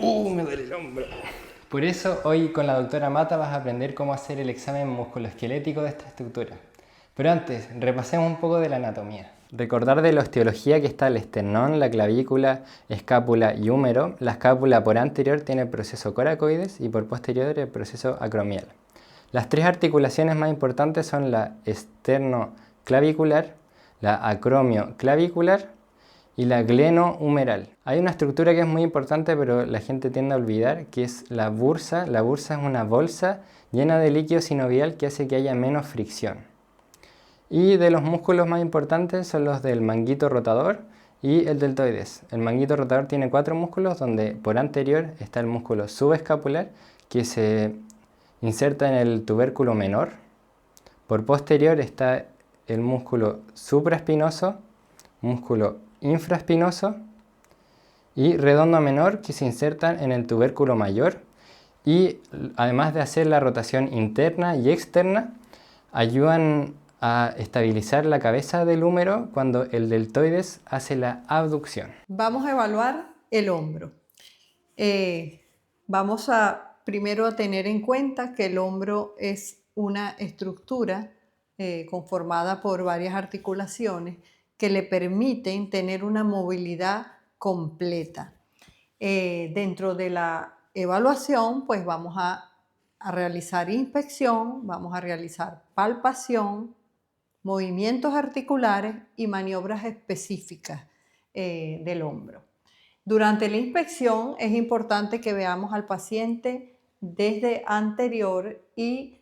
Me duele el hombro. Por eso hoy con la doctora Mata vas a aprender cómo hacer el examen musculoesquelético de esta estructura. Pero antes, repasemos un poco de la anatomía. Recordar de la osteología que está el esternón, la clavícula, escápula y húmero. La escápula por anterior tiene el proceso coracoides y por posterior el proceso acromial. Las tres articulaciones más importantes son la esternoclavicular, la acromioclavicular y la glenohumeral. Hay una estructura que es muy importante pero la gente tiende a olvidar, que es la bursa. La bursa es una bolsa llena de líquido sinovial que hace que haya menos fricción. Y de los músculos más importantes son los del manguito rotador y el deltoides. El manguito rotador tiene 4 músculos, donde por anterior está el músculo subescapular, que se inserta en el tubérculo menor. Por posterior está el músculo supraespinoso, músculo infraespinoso y redondo menor, que se insertan en el tubérculo mayor, y además de hacer la rotación interna y externa, ayudan a estabilizar la cabeza del húmero cuando el deltoides hace la abducción. Vamos a evaluar el hombro. Vamos a primero a tener en cuenta que el hombro es una estructura conformada por varias articulaciones que le permiten tener una movilidad completa. Dentro de la evaluación, pues vamos a realizar inspección, vamos a realizar palpación, movimientos articulares y maniobras específicas del hombro. Durante la inspección es importante que veamos al paciente desde anterior y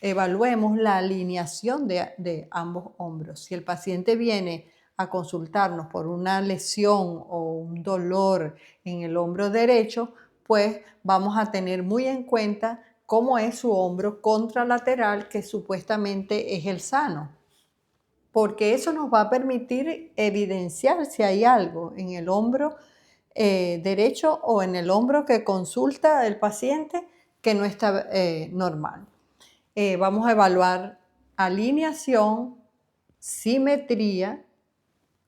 evaluemos la alineación de ambos hombros. Si el paciente viene a consultarnos por una lesión o un dolor en el hombro derecho, pues vamos a tener muy en cuenta cómo es su hombro contralateral, que supuestamente es el sano, porque eso nos va a permitir evidenciar si hay algo en el hombro derecho o en el hombro que consulta el paciente que no está normal. Vamos a evaluar alineación, simetría,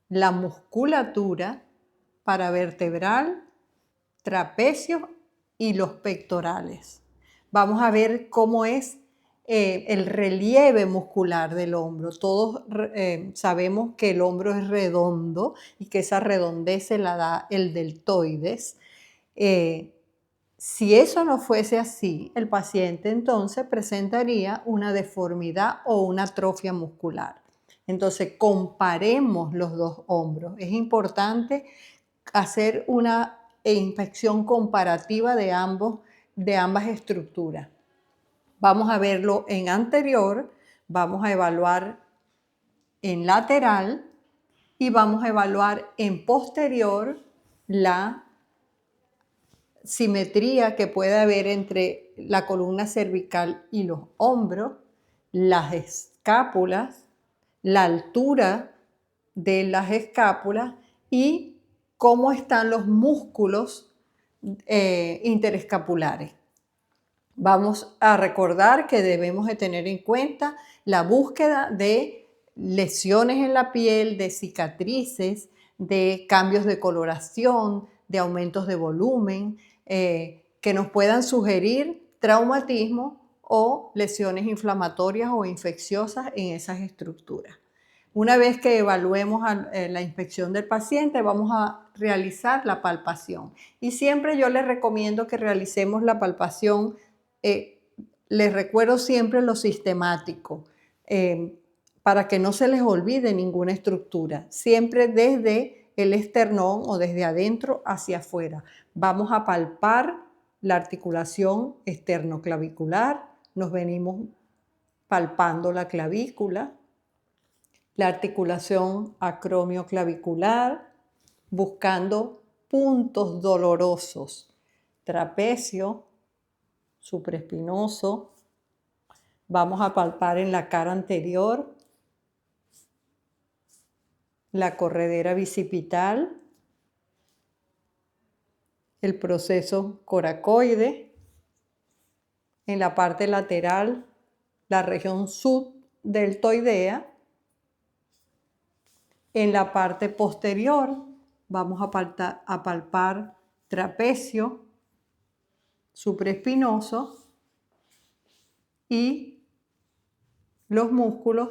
la musculatura paravertebral, trapecio y los pectorales. Vamos a ver cómo es el relieve muscular del hombro. Todos sabemos que el hombro es redondo y que esa redondez se la da el deltoides. Si eso no fuese así, el paciente entonces presentaría una deformidad o una atrofia muscular. Entonces, comparemos los dos hombros. Es importante hacer una inspección comparativa de ambas estructuras. Vamos a verlo en anterior, vamos a evaluar en lateral y vamos a evaluar en posterior la simetría que puede haber entre la columna cervical y los hombros, las escápulas, la altura de las escápulas y cómo están los músculos interescapulares. Vamos a recordar que debemos de tener en cuenta la búsqueda de lesiones en la piel, de cicatrices, de cambios de coloración, de aumentos de volumen, que nos puedan sugerir traumatismo o lesiones inflamatorias o infecciosas en esas estructuras. Una vez que evaluemos la inspección del paciente, vamos a realizar la palpación. Y siempre yo les recomiendo que realicemos la palpación. Les recuerdo siempre lo sistemático, para que no se les olvide ninguna estructura. Siempre desde el esternón o desde adentro hacia afuera. Vamos a palpar la articulación esternoclavicular. Nos venimos palpando la clavícula, la articulación acromioclavicular, buscando puntos dolorosos, trapecio, supraespinoso. Vamos a palpar en la cara anterior, la corredera bicipital, el proceso coracoide, en la parte lateral, la región subdeltoidea. En la parte posterior vamos a palpar trapecio, supraespinoso y los músculos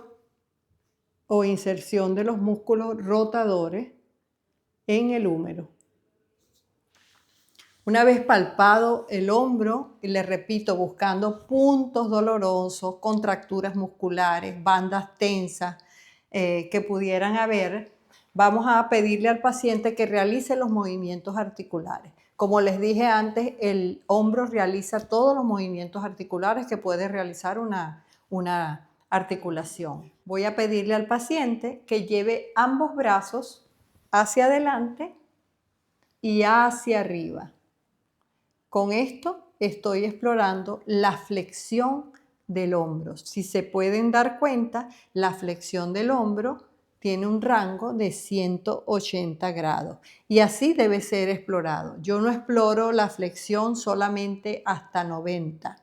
o inserción de los músculos rotadores en el húmero. Una vez palpado el hombro, y le repito, buscando puntos dolorosos, contracturas musculares, bandas tensas que pudieran haber, vamos a pedirle al paciente que realice los movimientos articulares. Como les dije antes, el hombro realiza todos los movimientos articulares que puede realizar una articulación. Voy a pedirle al paciente que lleve ambos brazos hacia adelante y hacia arriba. Con esto estoy explorando la flexión del hombro. Si se pueden dar cuenta, la flexión del hombro tiene un rango de 180 grados y así debe ser explorado. Yo no exploro la flexión solamente hasta 90,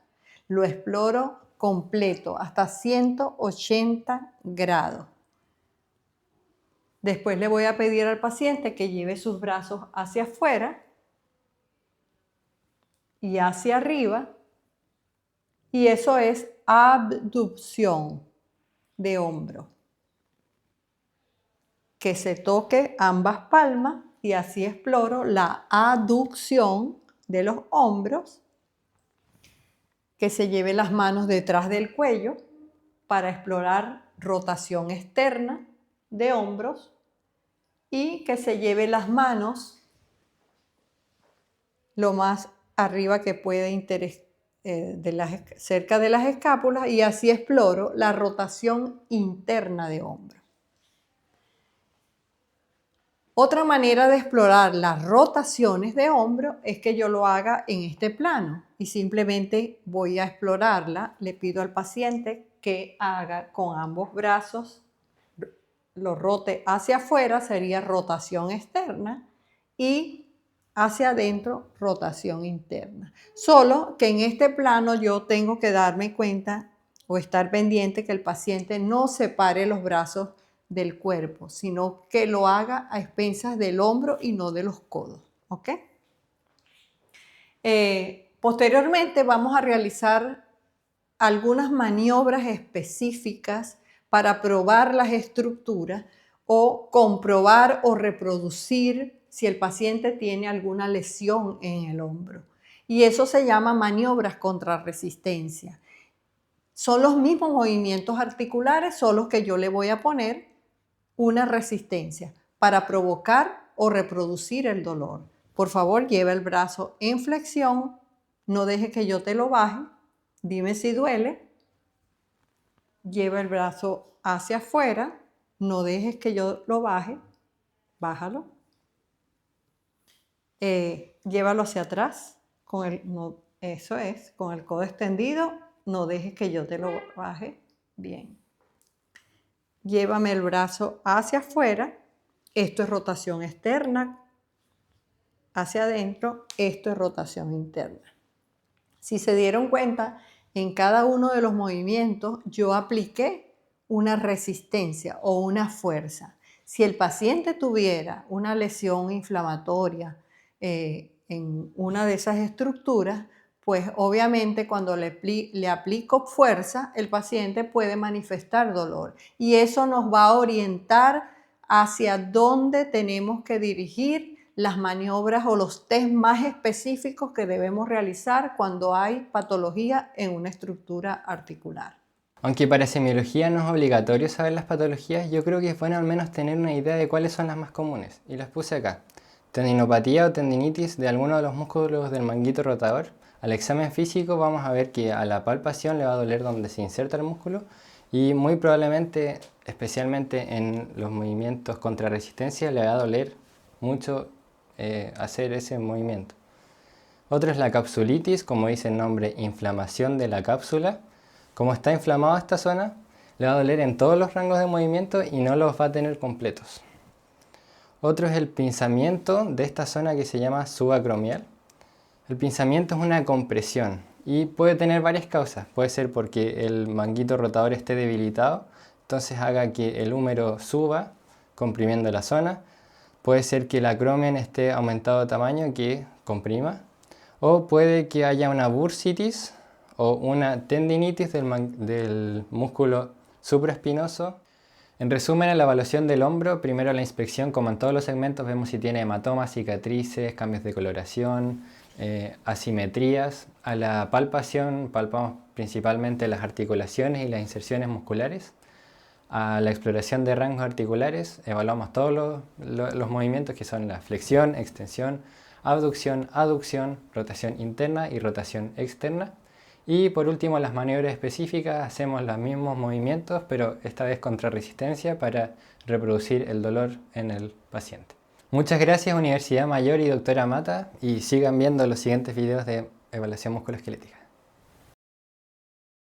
lo exploro completo hasta 180 grados. Después le voy a pedir al paciente que lleve sus brazos hacia afuera y hacia arriba, y eso es abducción de hombro. Que se toque ambas palmas y así exploro la aducción de los hombros, que se lleve las manos detrás del cuello para explorar rotación externa de hombros y que se lleve las manos lo más arriba que pueda cerca de las escápulas y así exploro la rotación interna de hombro. Otra manera de explorar las rotaciones de hombro es que yo lo haga en este plano y simplemente voy a explorarla. Le pido al paciente que haga con ambos brazos, lo rote hacia afuera, sería rotación externa, y hacia adentro, rotación interna. Solo que en este plano yo tengo que darme cuenta o estar pendiente que el paciente no separe los brazos del cuerpo, sino que lo haga a expensas del hombro y no de los codos. ¿Ok? Posteriormente vamos a realizar algunas maniobras específicas para probar las estructuras o comprobar o reproducir si el paciente tiene alguna lesión en el hombro. Y eso se llama maniobras contra resistencia. Son los mismos movimientos articulares, solo que yo le voy a poner una resistencia para provocar o reproducir el dolor. Por favor, lleva el brazo en flexión, no deje que yo te lo baje, dime si duele. Lleva el brazo hacia afuera, no dejes que yo lo baje, bájalo. Llévalo hacia atrás, eso es, con el codo extendido, no dejes que yo te lo baje, bien. Llévame el brazo hacia afuera, esto es rotación externa, hacia adentro, esto es rotación interna. Si se dieron cuenta, en cada uno de los movimientos yo apliqué una resistencia o una fuerza. Si el paciente tuviera una lesión inflamatoria en una de esas estructuras, pues obviamente cuando le aplico fuerza, el paciente puede manifestar dolor y eso nos va a orientar hacia dónde tenemos que dirigir las maniobras o los test más específicos que debemos realizar cuando hay patología en una estructura articular. Aunque para semiología no es obligatorio saber las patologías, yo creo que es bueno al menos tener una idea de cuáles son las más comunes, y las puse acá. Tendinopatía o tendinitis de alguno de los músculos del manguito rotador. Al examen físico vamos a ver que a la palpación le va a doler donde se inserta el músculo y muy probablemente, especialmente en los movimientos contra resistencia, le va a doler mucho hacer ese movimiento. Otro es la capsulitis, como dice el nombre, inflamación de la cápsula. Como está inflamada esta zona, le va a doler en todos los rangos de movimiento y no los va a tener completos. Otro es el pinzamiento de esta zona que se llama subacromial. El pinzamiento es una compresión y puede tener varias causas. Puede ser porque el manguito rotador esté debilitado, entonces haga que el húmero suba, comprimiendo la zona. Puede ser que el acromion esté aumentado de tamaño, que comprima, o puede que haya una bursitis o una tendinitis del músculo supraespinoso. En resumen, en la evaluación del hombro, primero la inspección, como en todos los segmentos, vemos si tiene hematomas, cicatrices, cambios de coloración, asimetrías. A la palpación palpamos principalmente las articulaciones y las inserciones musculares. A la exploración de rangos articulares evaluamos todos los movimientos que son la flexión, extensión, abducción, aducción, rotación interna y rotación externa. Y por último, las maniobras específicas, hacemos los mismos movimientos, pero esta vez contra resistencia para reproducir el dolor en el paciente. Muchas gracias Universidad Mayor y doctora Mata, y sigan viendo los siguientes videos de evaluación musculoesquelética.